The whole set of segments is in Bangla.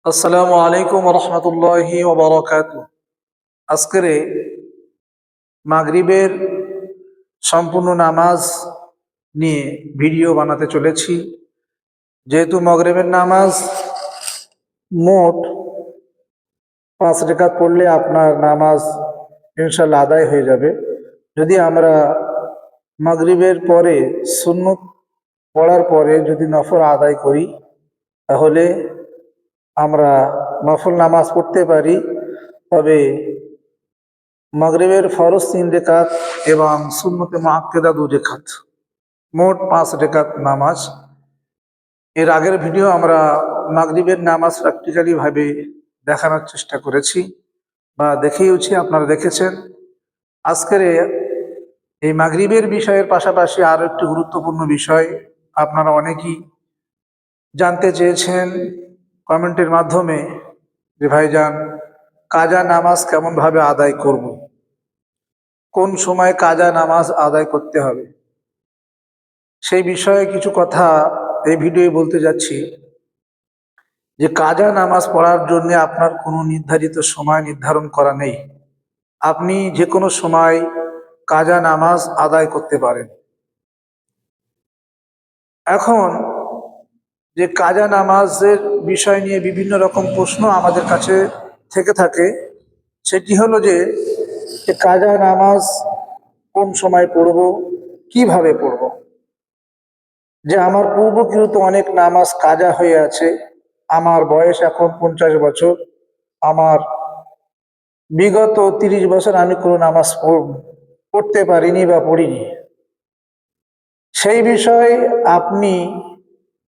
আসসালামু আলাইকুম রহমতুল্লাহি ওবরাকাতু। আজকের মাগরিবের সম্পূর্ণ নামাজ নিয়ে ভিডিও বানাতে চলেছি। যেহেতু মাগরিবের নামাজ মোট 5 রাকাত পড়লে আপনার নামাজ ইনশাল্লাহ আদায় হয়ে যাবে। যদি আমরা মাগরিবের পরে সুন্নত পড়ার পরে যদি নফল আদায় করি, তাহলে আমরা নফল নামাজ পড়তে পারি। তবে মাগরিবের ফরজ 3 রাকাত এবং সুন্নতে মুআক্কাদা 2 রাকাত, মোট 5 রাকাত নামাজ। এর আগের ভিডিও আমরা মাগরিবের নামাজ প্র্যাকটিক্যালি ভাবে দেখানোর চেষ্টা করেছি বা দেখিয়েছি, আপনারা দেখেছেন। আজকের এই মাগরিবের বিষয়ের পাশাপাশি আরও একটি গুরুত্বপূর্ণ বিষয় আপনারা অনেকেই জানতে চেয়েছেন কমেন্টের মাধ্যমে, যে ভাইজান, কাজা নামাজ কেমনভাবে আদায় করব, কোন সময় কাজা নামাজ আদায় করতে হবে, সেই বিষয়ে কিছু কথা এই ভিডিওয়ে বলতে যাচ্ছি। যে কাজা নামাজ পড়ার জন্য আপনার কোনো নির্ধারিত সময় নির্ধারণ করা নেই। আপনি যে কোনো সময় কাজা নামাজ আদায় করতে পারেন। এখন যে কাজা নামাজের বিষয় নিয়ে বিভিন্ন রকম প্রশ্ন আমাদের কাছে থেকে থাকে, সেটি হলো যে কাজা নামাজ কোন সময় পড়ব, কিভাবে পড়ব। যে আমার পূর্বকৃত অনেক নামাজ কাজা হয়ে আছে। আমার বয়স এখন 50 বছর। আমার বিগত 30 বছর আমি কোনো নামাজ পড়তে পারিনি বা পড়িনি। সেই বিষয়ে আপনি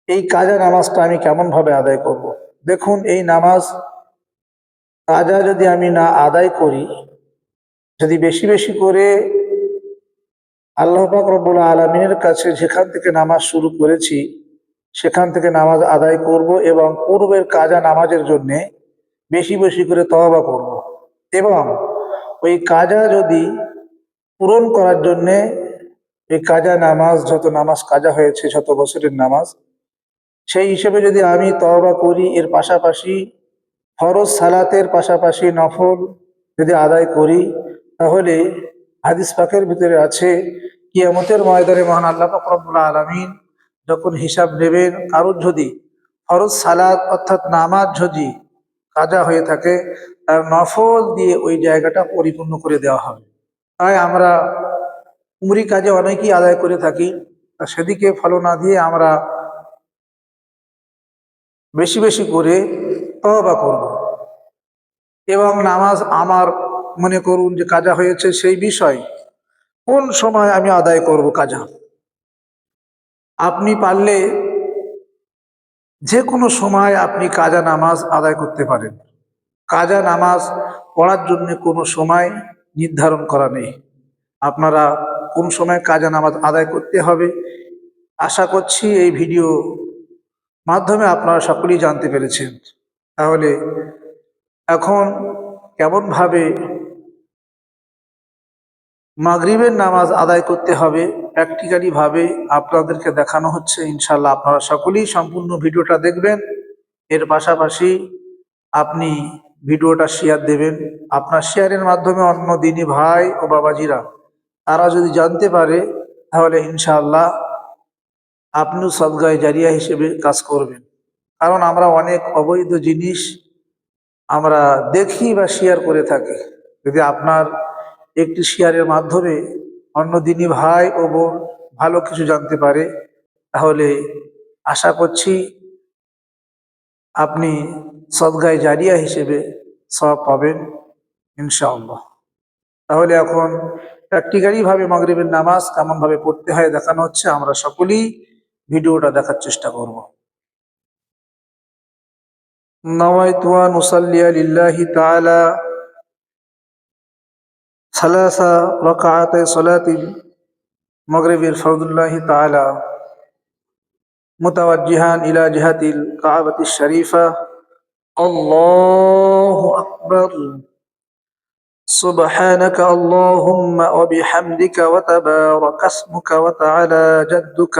এই কাজা নামাজটা আমি কেমনভাবে আদায় করব। দেখুন, এই নামাজ কাজা যদি আমি না আদায় করি, যদি বেশি বেশি করে আল্লাহ পাক রব্বুল আলামিনের কাছে যেখান থেকে নামাজ শুরু করেছি সেখান থেকে নামাজ আদায় করব এবং পূর্বের কাজা নামাজের জন্যে বেশি বেশি করে তওবা করব এবং ওই কাজা যদি পূরণ করার জন্যে এই কাজা নামাজ, যত নামাজ কাজা হয়েছে, যত বছরের নামাজ, সেই হিসেবে যদি আমি তওবা করি, এর পাশাপাশি ফরজ সালাতের পাশাপাশি নফল যদি আদায় করি, তাহলে হাদিস পাকের ভিতরে আছে, কিয়ামতের ময়দানে মহান আল্লাহ পাক রব্বুল আলামিন যখন হিসাব নেবেন, কারোর যদি ফরজ সালাত অর্থাৎ নামাজ যদি কাজা হয়ে থাকে, তার নফল দিয়ে ওই জায়গাটা পরিপূর্ণ করে দেওয়া হবে। তাই আমরা উমরি কাজে অনেকেই আদায় করে থাকি, সেদিকে ফলো না দিয়ে আমরা বেশি বেশি করে তওবা করব এবং নামাজ আমার মনে করুন যে কাজা হয়েছে, সেই বিষয় কোন সময় আমি আদায় করব কাজা। আপনি পারলে যে কোনো সময় আপনি কাজা নামাজ আদায় করতে পারেন। কাজা নামাজ পড়ার জন্য কোনো সময় নির্ধারণ করা নেই। আপনারা কোন সময় কাজা নামাজ আদায় করতে হবে, আশা করছি এই ভিডিও মাধ্যমে আপনারা সকলেই জানতে পেরেছেন। তাহলে এখন কেমনভাবে মাগরিবের নামাজ আদায় করতে হবে প্র্যাকটিক্যালি ভাবে আপনাদেরকে দেখানো হচ্ছে। ইনশাল্লাহ আপনারা সকলেই সম্পূর্ণ ভিডিওটা দেখবেন। এর পাশাপাশি আপনি ভিডিওটা শেয়ার দেবেন। আপনার শেয়ারের মাধ্যমে অন্য দিনী ভাই ও বাবাজিরা তারা যদি জানতে পারে, তাহলে ইনশাআল্লাহ আপনিও সদগায়ে জারিয়া হিসেবে কাজ করবেন। কারণ আমরা অনেক অবৈধ জিনিস আমরা দেখি বা শেয়ার করে থাকি। যদি আপনার একটি শেয়ারের মাধ্যমে অন্য দিনী ভাই ও বোন ভালো কিছু জানতে পারে, তাহলে আশা করছি আপনি সদগায়ে জারিয়া হিসেবে সওয়াব পাবেন ইনশাআল্লাহ। তাহলে এখন প্র্যাকটিক্যালি ভাবে মাগরিবের নামাজ কেমনভাবে পড়তে হয় দেখানো হচ্ছে। আমরা সকলেই ভিডিওটা দেখার চেষ্টা করব। নাওয়াইতু আন উসাল্লিয়া লিল্লাহি তাআলা সালাসা রাকাআতাই সালাতিল মাগরিবির ফরদুল্লাহি তাআলা মুতাওয়াজ্জিহান ইলা জিহাতিল কাবাতিশ শরীফা। আল্লাহু আকবার। سبحانك اللهم وبحمدك وتبارك اسمك وتعالى جدك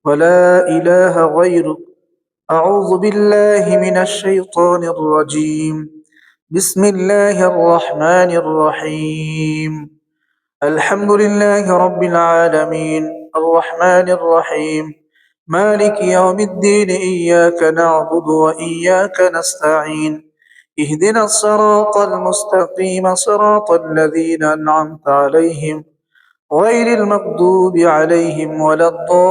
ولا إله غيرك أعوذ بالله من الشيطان الرجيم. بسم الله الرحمن الرحيم. الحمد لله رب العالمين الرحمن الرحيم مالك يوم الدين إياك نعبد وإياك نستعين اهدنا الصراط المستقيم صراط الذين أنعمت عليهم غير المغضوب عليهم ولا الضالين.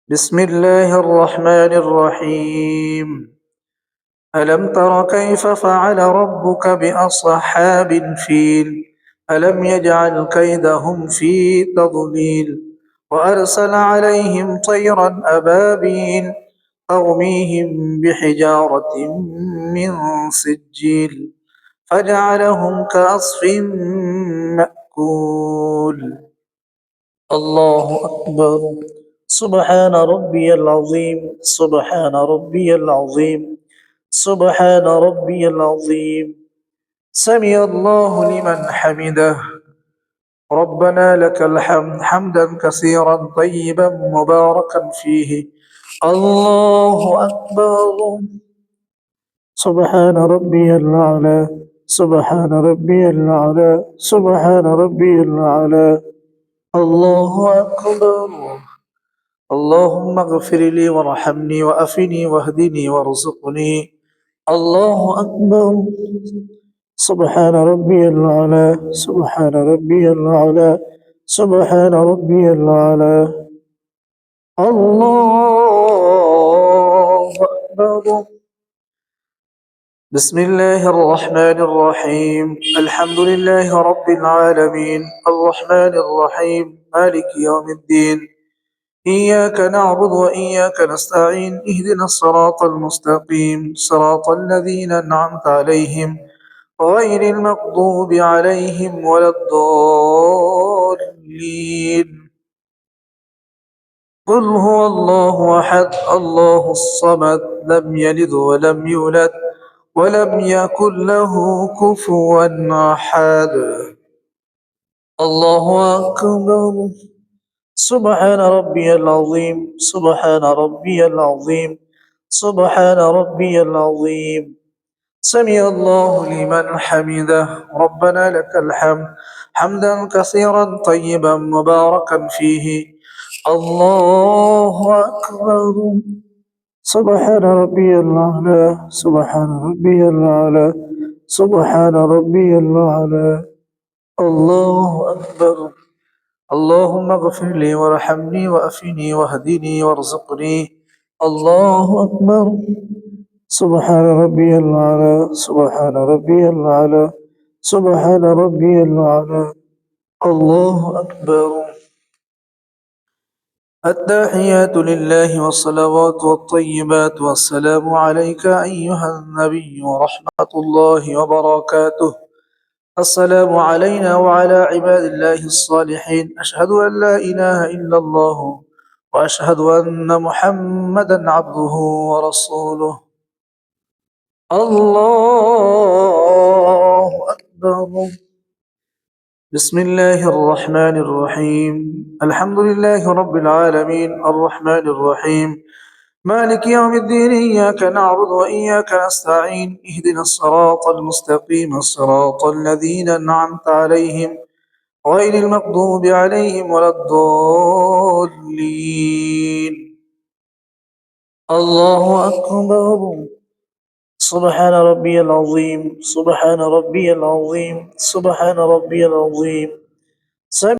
بسم الله الرحمن الرحيم. ألم تر كيف فعل ربك بأصحاب الفيل ألم يجعل كيدهم في تضليل وأرسل عليهم طيرا أبابيل ترميهم بحجارة من سجيل فجعلهم كعصف مأكول. الله أكبر. سبحان ربي العظيم سبحان ربي العظيم سبحان ربي العظيم. سمع الله لمن حمده. ربنا لك الحمد حمدا كثيرا طيبا مباركا فيه. الله أكبر. سبحان ربي الأعلى سبحان ربي الأعلى سبحان ربي الأعلى. الله أكبر. اللهم اغفر لي وارحمني وأفني واهدني وارزقني. الله أكبر. سبحان ربي الأعلى سبحان ربي الأعلى سبحان ربي الأعلى. الله أكبر. بسم الله الرحمن الرحيم. الحمد لله رب العالمين الرحمن الرحيم مالك يوم الدين إياك نعبد وإياك نستعين اهدنا الصراط المستقيم صراط الذين أنعمت عليهم غير المغضوب عليهم ولا الضالين. قل هو الله أحد الله الصمد لم يلد ولم يولد ولم يكن له كفوا أحد. الله أكبر. سبحان ربي العظيم سبحان ربي العظيم سبحان ربي العظيم. سمع الله لمن حمده. ربنا لك الحمد حمدا كثيرا طيبا مباركا فيه. الله أكبر. سبحان ربي الأعلى سبحان ربي الأعلى سبحان ربي الأعلى. الله أكبر. اللهم اغفر لي وارحمني وأفني واهدني وارزقني. الله أكبر. سبحان ربي الأعلى سبحان ربي الأعلى سبحان ربي الأعلى. الله أكبر. التحيات لله والصلوات والطيبات والسلام عليك أيها النبي ورحمة الله وبركاته. السلام علينا وعلى عباد الله الصالحين. أشهد أن لا إله إلا الله وأشهد أن محمدا عبده ورسوله. الله أكبر. بسم الله الرحمن الرحيم. الحمد لله رب العالمين الرحمن الرحيم مالك يوم الدين إياك نعبد وإياك نستعين اهدنا الصراط المستقيم صراط الذين أنعمت عليهم غير المغضوب عليهم ولا الضالين. الله أكبر. سبحان ربي العظيم سبحان ربي العظيم سبحان ربي العظيم.